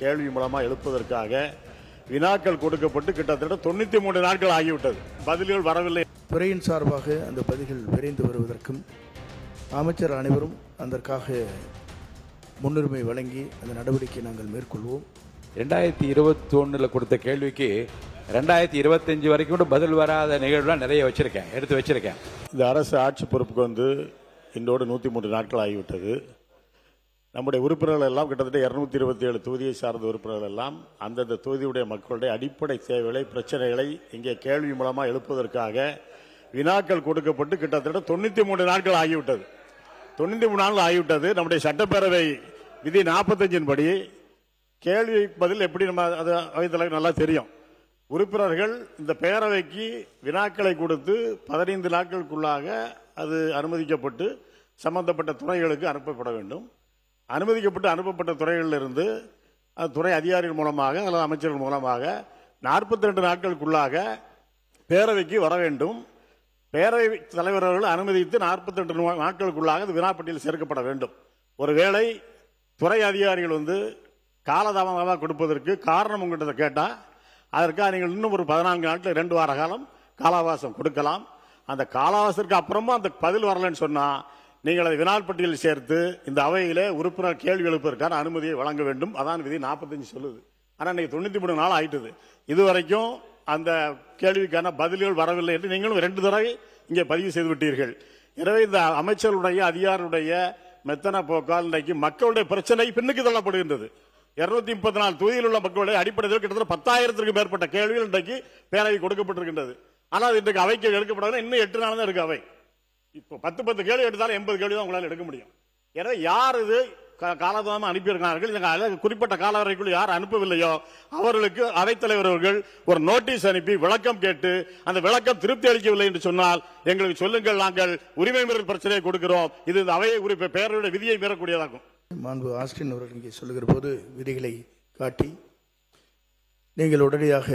கேள்வி மூலமாக எழுப்பதற்காக வினாக்கள் கொடுக்கப்பட்டு கிட்டத்தட்ட 93 நாட்கள் ஆகிவிட்டது. பதில்கள் வரவில்லை. துறையின் சார்பாக அந்த பதில்கள் விரைந்து வருவதற்கும் அமைச்சர் அனைவரும் அதற்காக முன்னுரிமை வழங்கி அந்த நடவடிக்கையை நாங்கள் மேற்கொள்வோம். 2021 கொடுத்த கேள்விக்கு 2025 வரைக்கும் கூட பதில் வராத நிகழ்வுலாம் நிறைய எடுத்து வச்சிருக்கேன். இந்த அரசு ஆட்சி பொறுப்புக்கு வந்து இன்றோடு 103 நாட்கள் ஆகிவிட்டது. நம்முடைய உறுப்பினர்கள் எல்லாம் கிட்டத்தட்ட 227 தொகுதியை சார்ந்த உறுப்பினர்கள் எல்லாம் அந்தந்த தொகுதியுடைய மக்களுடைய அடிப்படை தேவைகளை, பிரச்சனைகளை இங்கே கேள்வி மூலமாக எழுப்பதற்காக வினாக்கள் கொடுக்கப்பட்டு கிட்டத்தட்ட 93 நாட்கள் ஆகிவிட்டது. 93 நாட்கள் ஆகிவிட்டது. நம்முடைய சட்டப்பேரவை விதி 45 படி கேள்வி பதில் எப்படி நம்ம அது அவைத்தலைவர் நல்லா தெரியும். உறுப்பினர்கள் இந்த பேரவைக்கு வினாக்களை கொடுத்து 15 நாட்களுக்குள்ளாக அது அனுமதிக்கப்பட்டு சம்பந்தப்பட்ட துறைகளுக்கு அனுப்பப்பட வேண்டும். அனுப்பப்பட்ட துறைகளிலிருந்து துறை அதிகாரிகள் மூலமாக அல்லது அமைச்சர்கள் மூலமாக 42 நாட்களுக்குள்ளாக பேரவைக்கு வர வேண்டும். பேரவை தலைவர்கள் அனுமதித்து 42 நாட்களுக்குள்ளாக வினாப்பட்டியல் சேர்க்கப்பட வேண்டும். ஒருவேளை துறை அதிகாரிகள் வந்து காலதாமதமாக கொடுப்பதற்கு காரணம் உங்கள்கிட்ட கேட்டால் அதற்காக நீங்கள் இன்னும் ஒரு 14 நாட்கள் 2 வார காலம் காலாவாசம் கொடுக்கலாம். அந்த காலாவாசத்திற்கு அப்புறமா அந்த பதில் வரலன்னு சொன்னால் நீங்கள் அதை வினாப்பட்டியல் சேர்த்து இந்த அவையிலே உறுப்பினர் கேள்வி எழுப்பதற்கான அனுமதியை வழங்க வேண்டும். அதான் விதி 45 சொல்லுது. ஆனால் இன்னைக்கு 93 நாள் ஆயிட்டது. இதுவரைக்கும் அந்த கேள்விக்கான பதில்கள் வரவில்லை என்று நீங்களும் 2 தடவை இங்கே பதிவு செய்து விட்டீர்கள். எனவே இந்த அமைச்சருடைய அதிகாரியுடைய மெத்தன போக்கால் இன்றைக்கு மக்களுடைய பிரச்சனை பின்னுக்கு தள்ளப்படுகின்றது. 234 தொகுதியில் உள்ள மக்களுடைய அடிப்படையில் கிட்டத்தட்ட 10,000க்கும் மேற்பட்ட கேள்விகள் இன்றைக்கு பேரவை கொடுக்கப்பட்டிருக்கின்றது. ஆனால் இன்றைக்கு அவைக்கு எடுக்கப்படாது. இன்னும் 8 நாள் தான் இருக்கு அவை. இப்போ 10 கேள்வி எடுத்தாலும் 80 கேள்வி தான் உங்களால் எடுக்க முடியும். எனவே யார் இது காலதாமம் அனுப்பியிருக்கிறார்கள், குறிப்பிட்ட கால வரைக்குள் யார் அனுப்பவில்லையோ அவர்களுக்கு அவைத்தலைவர் அவர்கள் ஒரு நோட்டீஸ் அனுப்பி விளக்கம் கேட்டு அந்த விளக்கம் திருப்தி அளிக்கவில்லை என்று சொன்னால் எங்களுக்கு சொல்லுங்கள், நாங்கள் உரிமை மீறல் பிரச்சனையை கொடுக்கிறோம். இது இந்த அவையை பேரவையுடைய விதியை மீறக்கூடியதாகும். மாண்பு ஆஸ்டின் அவர்கள் இங்கே சொல்லுகிற போது விதிகளை காட்டி நீங்கள் உடனடியாக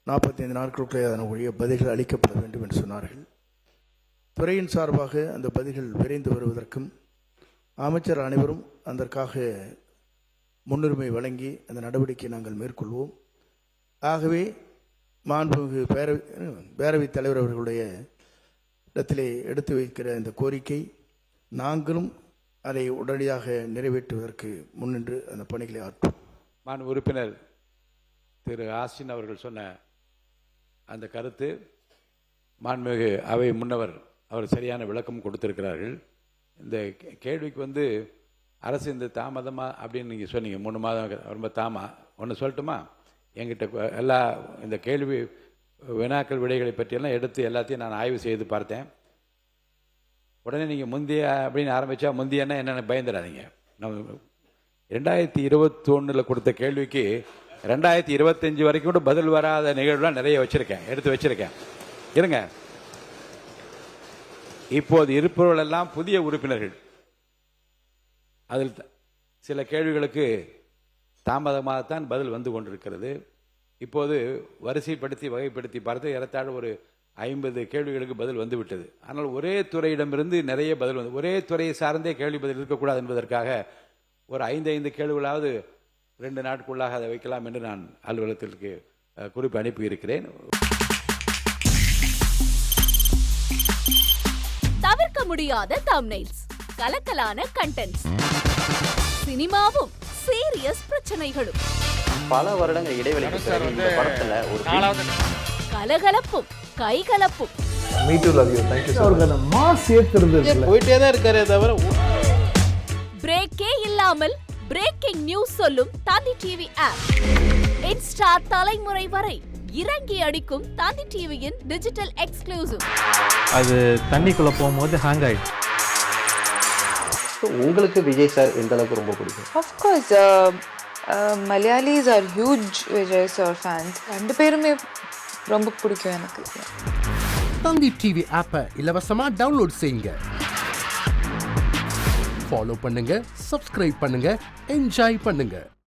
45 நாட்களுக்குள்ளே அதனுடைய பதில்கள் அளிக்கப்பட வேண்டும் என்று சொன்னார்கள். துறையின் சார்பாக அந்த பதில்கள் விரைந்து வருவதற்கும் அமைச்சர் அனைவரும் அதற்காக முன்னுரிமை வழங்கி அந்த நடவடிக்கையை நாங்கள் மேற்கொள்வோம். ஆகவே மாண்புமிகு பேரவைத் தலைவர் அவர்களுடைய இடத்திலே எடுத்து வைக்கிற இந்த கோரிக்கை நாங்களும் அதை உடனடியாக நிறைவேற்றுவதற்கு முன்னின்று அந்த பணிகளை ஆற்றும். மாண்பு உறுப்பினர் திரு ஆஸ்டின் அவர்கள் சொன்ன அந்த கருத்து மாண்புமிகு அவை முன்னவர் அவர் சரியான விளக்கம் கொடுத்திருக்கிறார்கள். இந்த கேள்விக்கு வந்து அரசு இந்த தாமதமாக அப்படின்னு நீங்கள் சொன்னீங்க, 3 மாதம் ரொம்ப ஒன்று சொல்லட்டுமா? என்கிட்ட எல்லா இந்த கேள்வி வினாக்கள் விடைகளை பற்றியெல்லாம் எடுத்து எல்லாத்தையும் நான் ஆய்வு செய்து பார்த்தேன். உடனே நீங்கள் முந்தைய அப்படின்னு ஆரம்பித்தா முந்தையன்னா என்னென்ன பயந்துடாதீங்க. நம்ம 2021 கொடுத்த கேள்விக்கு 2025 வரைக்கும் கூட பதில் வராத நிகழ்வுலாம் நிறைய எடுத்து வச்சிருக்கேன். இருங்க, இப்போது இருப்பவர்கள் எல்லாம் புதிய உறுப்பினர்கள். அதில் சில கேள்விகளுக்கு தாமதமாகத்தான் பதில் வந்து கொண்டிருக்கிறது. இப்போது வரிசைப்படுத்தி வகைப்படுத்தி பார்த்து ஏறத்தாழ ஒரு 50 கேள்விகளுக்கு பதில் வந்து விட்டது. ஆனால் ஒரே துறையிடமிருந்து நிறைய பதில் வந்து ஒரே துறையை சார்ந்தே கேள்வி பதில் இருக்கக்கூடாது என்பதற்காக ஒரு 5 கேள்விகளாவது 2 நாட்களுக்குள்ளாக அதை வைக்கலாம் என்று நான் அலுவலகத்திற்கு குறிப்பு அனுப்பியிருக்கிறேன். தவிர்க்க முடியாத தம்ப்நெயில்ஸ், கலக்கலான கண்டென்ட்ஸ், சினிமாவும் சீரியஸ் பிரச்சனைகளும், பல வருடங்கள் இடைவெளிக்கு பிறகு இந்த படத்துல ஒரு கலகலப்பும் கைகலப்பும், போயிட்டே தான் இருக்காரே தவிர பிரேக்கே இல்லாமல் பிரேக்கிங் நியூஸ் சொல்லும் தந்தி டிவி ஆப். இன்ஸ்டா தலைமுறை வரை இறங்கி அடிக்கும் தந்தி டிவியின் டிஜிட்டல் எக்ஸ்க்ளூசிவ். அது தண்ணிக்குள்ள போகும்போது ஹேங் ஆயிடுச்சு. உங்களுக்கு விஜய் சார் எந்த அளவுக்கு ரொம்ப பிடிக்கும்? Of course, Malayalis are huge Vijay sir fans. 2 பேருமே ரொம்ப பிடிக்கும் எனக்கு. தந்தி டிவி ஆப்பை இலவசமா டவுன்லோட் செய்யுங்க. ஃபாலோ பண்ணுங்க, சப்ஸ்கிரைப் பண்ணுங்க, என்ஜாய் பண்ணுங்க.